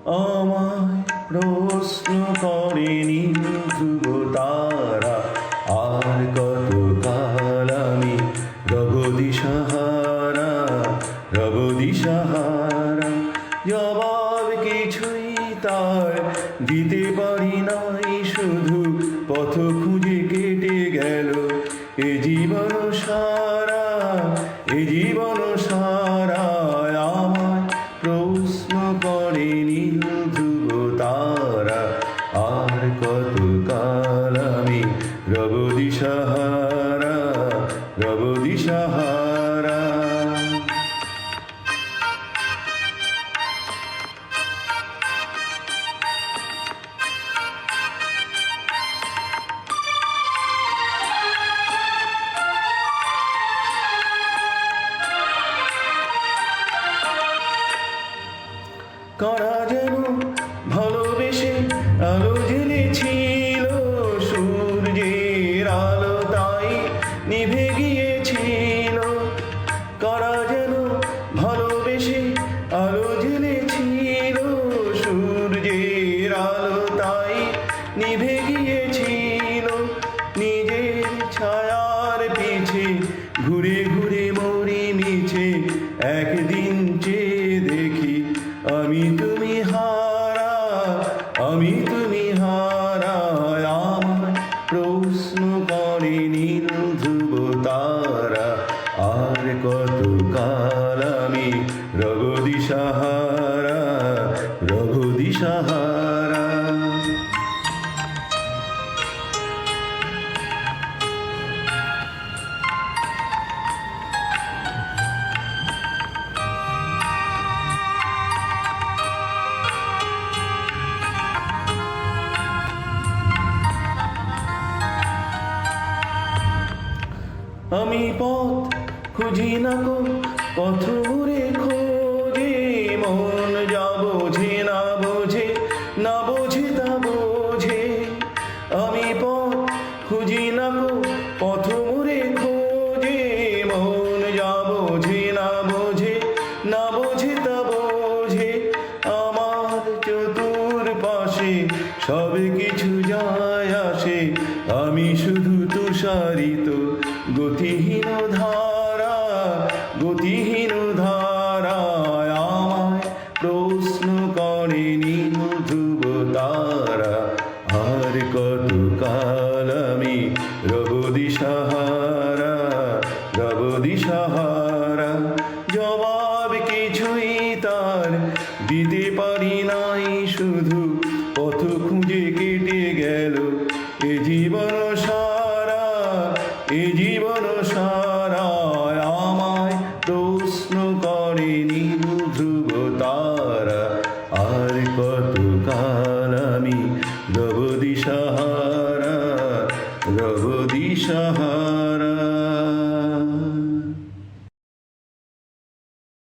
আমায় প্রশ্ন করেনি ধ্রুব তারা, আর কতকাল আমি রব দিশাহারা, রব দিশাহারা। জবাব কিছুই তার দিতে পারি নাই, শুধু পথ খুঁজে কেটে গেল এ জীবন সারা, এ জীবন সারা। আমায় প্রশ্ন করেনি ধ্রুব তারা, আর কতকাল আমি রব দিশাহারা, রব দিশাহারা। কারা যেন ভালোবেসে আলো জ্বেলেছিল, সূর্যের আলো তাই নিভে গিয়েছিল। কারা যেন ভালোবেসে আলো জ্বেলেছিল, সূর্যের আলো তাই নিভে গিয়েছিল। নিজের ছায়ার পিছে ঘুরে ঘুরে মরি মিছে, একদিন চেয়ে দেখি আমি তুমি হারা, আমি তুমি হারা। আমায় প্রশ্ন করেনি ধ্রুব তারা, আর কতকাল আমি রব দিশাহারা, রব দিশাহারা। আমি পথ খুঁজি না গো, পথ ঘুরে খোঁজে মন, যা বোঝে না বোঝে, না বোঝে তা বোঝে। আমি পথ খুঁজি না গো, পথ ঘুরে খোঁজে মন, যা বোঝে না বোঝে, না বোঝে তা বোঝে। আমার চতুর পাশে সব কিছু যায় আসে, আমি শুধু তুষারিত গতিহীন ধারা, গতিহীন ধারা। আমায় প্রশ্ন করেনি ধ্রুব তারা, আর কতকাল আমি রব দিশাহারা, রব দিশাহারা। জবাব কিছুই তার দিতে পারি নাই, শুধু পথ খুঁজে কেটে গেল এ জীবন সারা।